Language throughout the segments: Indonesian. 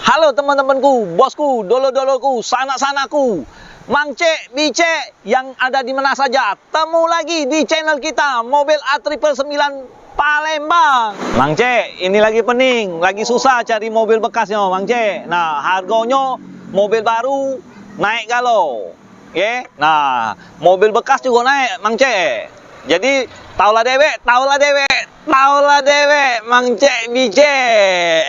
Halo teman-temanku, bosku, dolo-doloku, sanak-sanaku, Mang Cek, Bicek yang ada di mana saja. Temu lagi di channel kita, Mobil A999 Palembang. Mang Cek, ini lagi pening, lagi susah cari mobil bekasnya, Mang Cek. Nah, harganya mobil baru naik galau. Ya, nah, mobil bekas juga naik, Mang Cek. Jadi, taulah dewek, Mang Cek, Bicek.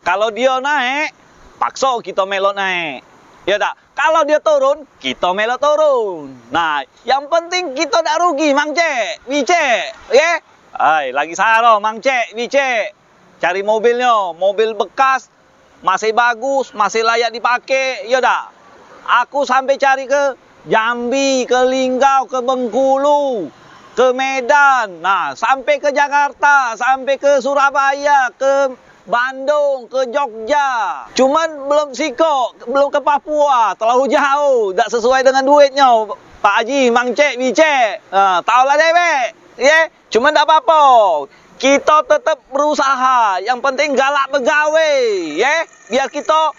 Kalau dia naik, paksa kita melok naik. Ya tak? Kalau dia turun, kita melok turun. Nah, yang penting kita tak rugi, Mang Cek, Bicek. Ya? Hai, lagi saro, Mang Cek, Bicek. Cari mobilnya, mobil bekas, masih bagus, masih layak dipakai. Ya tak? Aku sampai cari ke Jambi, ke Linggau, ke Bengkulu, ke Medan. Nah, sampai ke Jakarta, sampai ke Surabaya, ke Bandung, ke Jogja. Cuman belum Siko, belum ke Papua, terlalu jauh, tak sesuai dengan duitnya, Pak Haji, Mang Cek, Bicek. Taulah dewek, ya. Cuman tak apa-apa, kita tetap berusaha. Yang penting galak pegawai, ya. Biar kita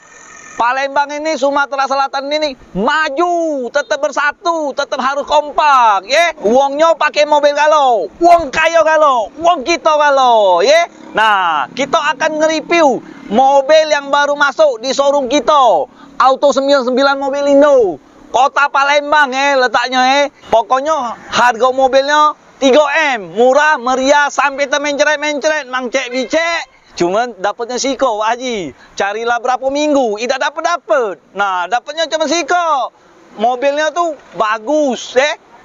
Palembang ini, Sumatera Selatan ini maju, tetap bersatu, tetap harus kompak, ya. Uangnya pakai mobil galau, uang kaya galau, uang kita galau, ya. Nah, kita akan nge-review mobil yang baru masuk di showroom kita, Auto 99 Mobilindo, Kota Palembang, ya, letaknya, ya. Pokoknya harga mobilnya 3M, murah, meriah, sampai mencret-mencret, Mang Cek, Bicek. Cuman dapatnya Siko, Pak Haji. Carilah berapa minggu, tidak dapat. Nah, dapatnya cuma Siko. Mobilnya tuh bagus,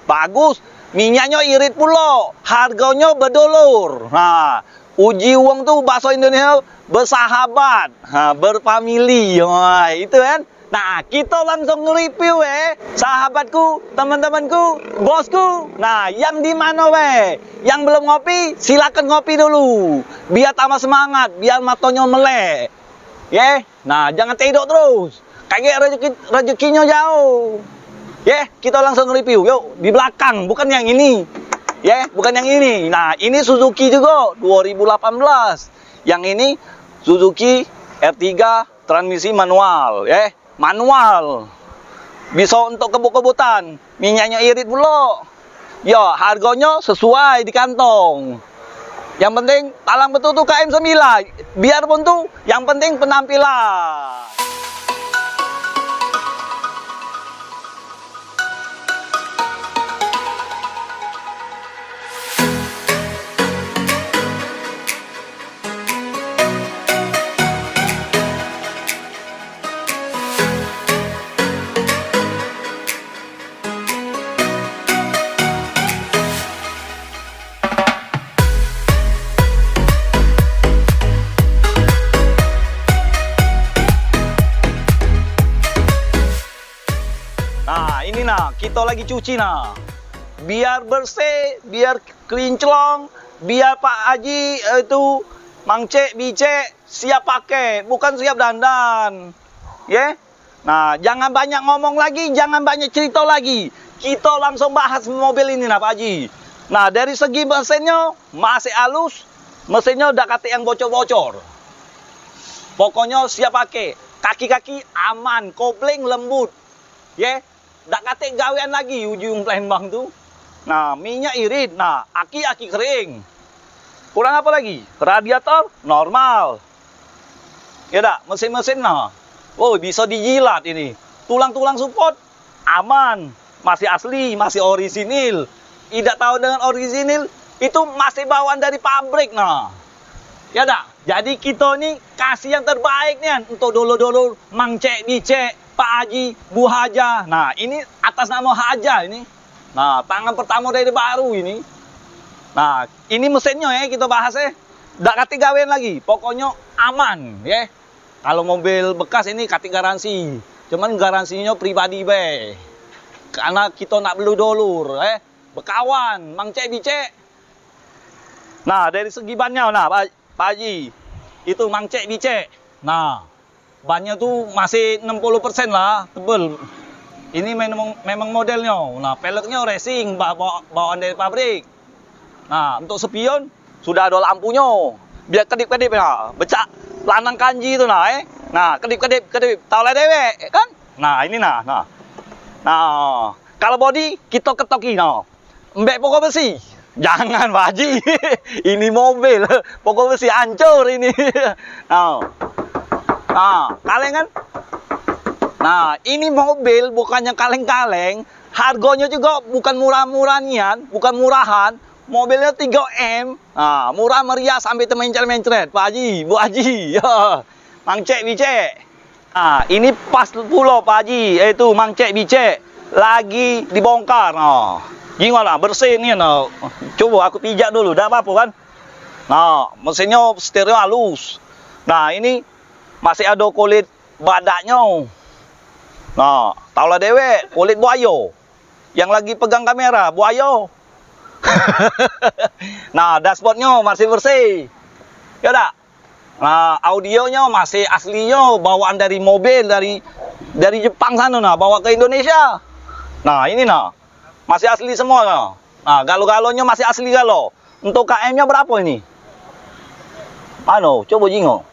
bagus. Minyaknya irit pula. Harganya berdolor. Nah, uji uang tuh bahasa Indonesia bersahabat, berfamili. Wah, itu kan. Nah, kita langsung nge-review, sahabatku, teman-temanku, bosku. Nah, yang di mana, Yang belum ngopi, silakan ngopi dulu. Biar tambah semangat, biar matanya melek. Ya, nah, jangan tidur terus. Kayak rezekinya jauh. Ya, kita langsung nge-review. Yuk, di belakang, bukan yang ini. Ya, bukan yang ini. Nah, ini Suzuki juga 2018. Yang ini Suzuki R3 transmisi manual, ya. Manual, bisa untuk kebut-kebutan, minyaknya irit pula. Ya, harganya sesuai di kantong. Yang penting talang betul tuh KM9. Biarpun tuh yang penting penampilan. Nah, ini nah, kita lagi cuci nah. Biar bersih, biar kinclong, biar Pak Haji itu Mang Cek, Bicek siap pakai, bukan siap dandan. Ya. Nah, jangan banyak ngomong lagi, jangan banyak cerita lagi. Kita langsung bahas mobil ini nah, Pak Haji. Nah, dari segi mesinnya masih halus, mesinnya udah kata yang bocor-bocor. Pokoknya siap pakai. Kaki-kaki aman, kopling lembut. Ya. Dak kate gawean lagi ujung Palembang tuh. Nah, minyak irit. Nah, aki kering. Kurang apa lagi? Radiator normal. Ya dak, mesin-mesin nah. Oh, bisa dijilat ini. Tulang-tulang support aman, masih asli, masih orisinil. Tidak tahu dengan orisinil, itu masih bawaan dari pabrik nah. Ya dak. Jadi kita nih kasih yang terbaik nih untuk dolo-dolo Mang Cek, Bicek, Pak Haji, Bu Haja. Nah, ini atas nama Haja ini. Nah, tangan pertama dari baru ini. Nah, ini mesinnya ya kita bahas ya. Nggak kati gawean lagi. Pokoknya aman ya. Kalau mobil bekas ini kati garansi. Cuman garansinya pribadi be. Karena kita nak beli dolur bekawan, Mang Cek, Bicek. Nah, dari segi bannya nah, Pak Haji. Itu Mang Cek, Bicek. Nah, bannya tuh masih 60% lah, tebel. Ini memang modelnya. Nah, peleknya racing, bawaan dari pabrik. Nah, untuk spion sudah ada lampunya. biar kedip-kedip ya. Becak lanang kanji itu nah, Nah, kedip-kedip, tahu lah dewek, kan? Nah, ini nah. Nah, kalau body kita ketoki nah. Mbek pokok besi. Jangan Pak Haji. Ini mobil. Pokok besi hancur ini. Nah, kaleng kan? Nah, ini mobil bukannya kaleng-kaleng, harganya juga bukan murah-murah bukan murahan. Mobilnya 3M. Nah, murah meriah sampai mencret-mencret, Pak Haji, Bu Haji. Ya. Mang Cek Bicek. Nah, ini pas pulau Pak Haji, itu Mang Cek Bicek lagi dibongkar. Nah, gimana lah bersih nih nah. Coba aku pijak dulu, dah apa-apa kan? Nah, mesinnya stereo halus. Nah, ini masih ada kulit badaknya. Nah, tahulah dewek, kulit buaya. Yang lagi pegang kamera, buaya. Nah, dashboardnya masih bersih. Ya dak? Nah, audionya masih aslinya bawaan dari mobil dari Jepang sana nah, bawa ke Indonesia. Nah, ini nah. Masih asli semua nah. Nah, galo-galonya masih asli galo. Untuk KM-nya berapa ini? Coba jingo.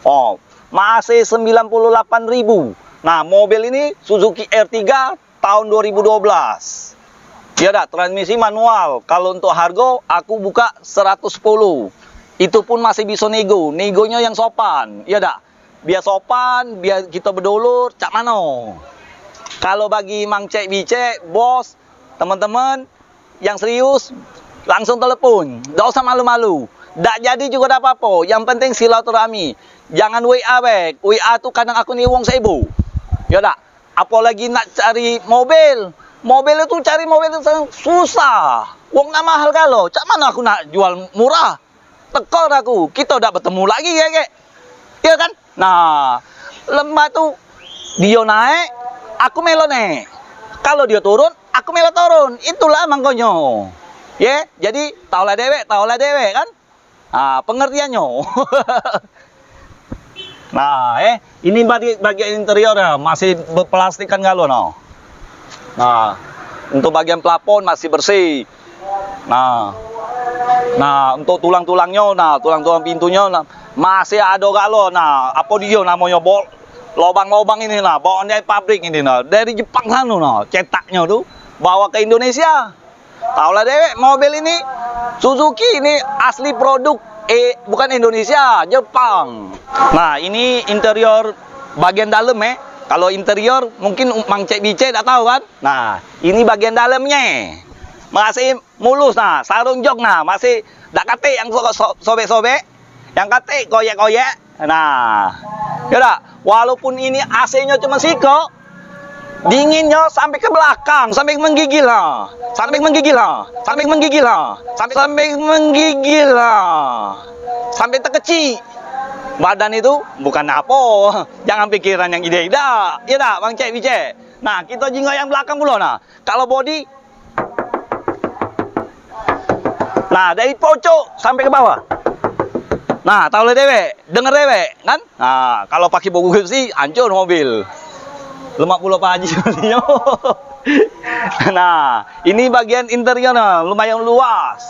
Oh, masih 98.000. Nah, mobil ini Suzuki R3 tahun 2012. Ya dah, transmisi manual. Kalau untuk harga, aku buka 110. Itu pun masih bisa nego. Negonya yang sopan. Ya dah, biar sopan, biar kita berdulur, cak mano. Kalau bagi Mang Cek Bicek, bos, teman-teman yang serius, langsung telepon. Gak usah malu-malu. Dak jadi juga ada apa-apa. Yang penting silaturahmi. Jangan WA baik. WA tuh kadang aku nih wong seibu. Ya dak, apalagi nak cari mobil. Mobil itu cari mobil itu susah. Wong nak mahal kalau. Cak mana aku nak jual murah? Tekor aku. Kita udah bertemu lagi ya. Iya kan? Nah, lemah tuh dia naik, aku melo naik. Kalau dia turun, aku melo turun. Itulah mangkonya. Ya, jadi tahulah dewek kan? Nah, pengertiannya. Nah, ini bagian interior ya, masih berplastikan galo no. Nah, untuk bagian plafon masih bersih. Nah, untuk tulang-tulangnya, tulang-tulang pintunya, masih ada galo. Nah, apa dia namanya lobang-lobang ini nah, bawaan dari pabrik ini nah, dari Jepang sana nah, cetaknya tuh bawa ke Indonesia. Tahulah dewek, mobil ini Suzuki ini asli produk bukan Indonesia, Jepang. Nah, ini interior bagian dalam Kalau interior mungkin Mang Cek Bicek tak tahu kan. Nah, ini bagian dalamnya. Masih mulus nah, sarung jok nah, masih dak kate yang sobek-sobek. Yang kate koyek-koyek. Nah, ya dak, walaupun ini AC-nya cuma siko, dinginnya sampai ke belakang, sampai menggigil ha. Sampai terkecil. Badan itu bukan apa. Jangan pikiran yang ide-ide. Ya dah, Bang Cek Bicek. Nah, kita jingga yang belakang dulu nah. Kalau body, nah dari pojok sampai ke bawah. Nah, tahu dewek, denger dewek, kan? Nah, kalau pakai bogu sih hancur mobil. Lemak pulau Pak Haji. Nah, ini bagian interiornya lumayan luas.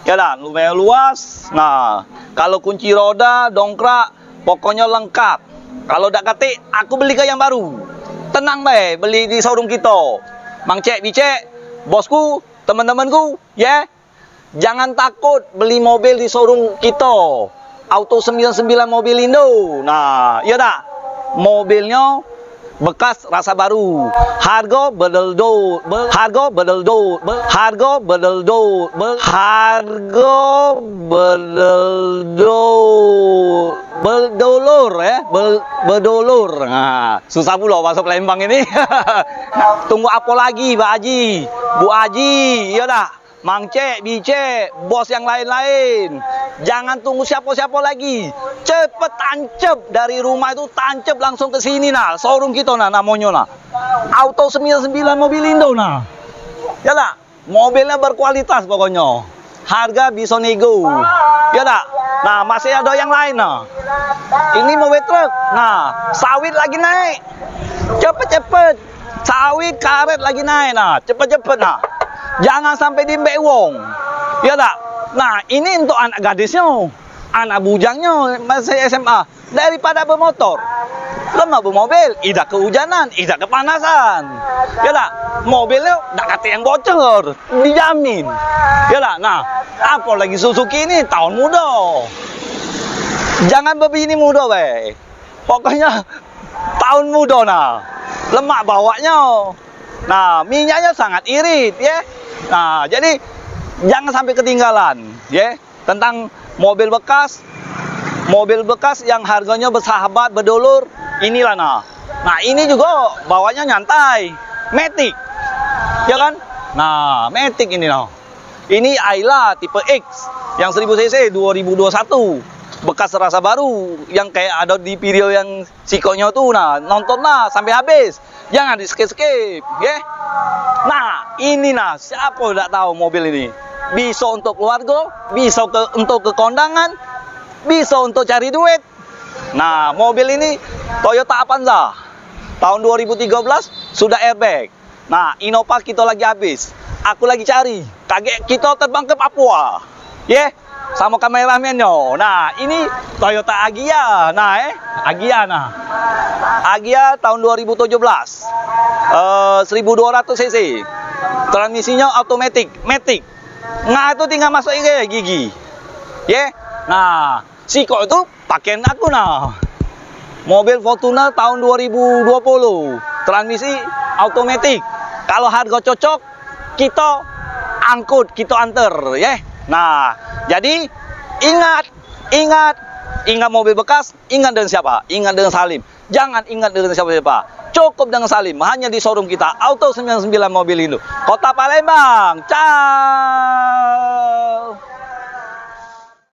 Ya dah, lumayan luas. Nah, kalau kunci roda, dongkrak, pokoknya lengkap. Kalau dak kate, aku beli ke yang baru. Tenang deh, beli di showroom kita. Mang Cek Bicek, bosku, teman-temanku, ya. Jangan takut beli mobil di showroom kita. Auto 99 mobil Indo. Nah, ya dah. Mobilnya bekas rasa baru. Harga bedeldo. Berdolur. Nah, susah pula masuk Lembang ini. Tunggu apa lagi, Pak Haji? Bu Haji, ya dah. Mang Cek Bicek, bos yang lain-lain. Jangan tunggu siapa-siapa lagi. Cepet tancep dari rumah itu, tancep langsung ke sini nah. Showroom kita nah namanya nah. Auto 99 mobil Indo nah. Ya lah, mobilnya berkualitas pokoknya. Harga bisa nego. Ya dah. Nah, masih ada yang lain nah. Ini mobil truk. Nah, sawit lagi naik. Cepet-cepet. Sawit karet lagi naik nah. Cepet-cepet nah. Jangan sampai dimbek wong. Ya tak? Nah, ini untuk anak gadisnya. anak bujangnya masih SMA daripada bermotor. Lama bermobil, tidak kehujanan, tidak kepanasan. Ya tak? Mobilnya tak kata yang bocor, dijamin. Ya tak? Nah, apalagi Suzuki ini tahun muda. Jangan berbini muda, weh. Pokoknya tahun muda nah. Lemak bawanya. Nah, minyaknya sangat irit, ya. Nah, jadi jangan sampai ketinggalan, ya. Tentang mobil bekas yang harganya bersahabat, berdulur, inilah nah. Nah, ini juga bawanya nyantai, Matic, ya kan? Nah, Matic ini nah. Ini Ayla tipe X yang 1000 cc 2021. Bekas rasa baru yang kayak ada di video yang sikonya tuh. Nah, nontonlah sampai habis. Jangan di skip-skip, ya. Nah, ini nah, siapa udah tahu mobil ini? Bisa untuk keluarga, bisa untuk ke kondangan, bisa untuk cari duit. Nah, mobil ini Toyota Avanza. Tahun 2013 sudah airbag. Nah, Innova kita lagi habis. Aku lagi cari. Kaget kita terbang ke Papua. Ya, sama kameramennya. Nah, ini Toyota Agya. Nah, Agya nah. Agya tahun 2017. 1200 cc. Transmisinya automatic, Matic. Nah, itu tinggal masuk gigi. Ya. Nah, Siko itu pakaian aku nah. Mobil Fortuner tahun 2020. Transmisi automatic. Kalau harga cocok, kita angkut, kita anter, ya. Nah, jadi ingat mobil bekas, ingat dengan siapa? Ingat dengan Salim. Jangan ingat dengan siapa-siapa. Cukup dengan Salim, hanya di showroom kita Auto 99 Mobil Indo, Kota Palembang. Ciao.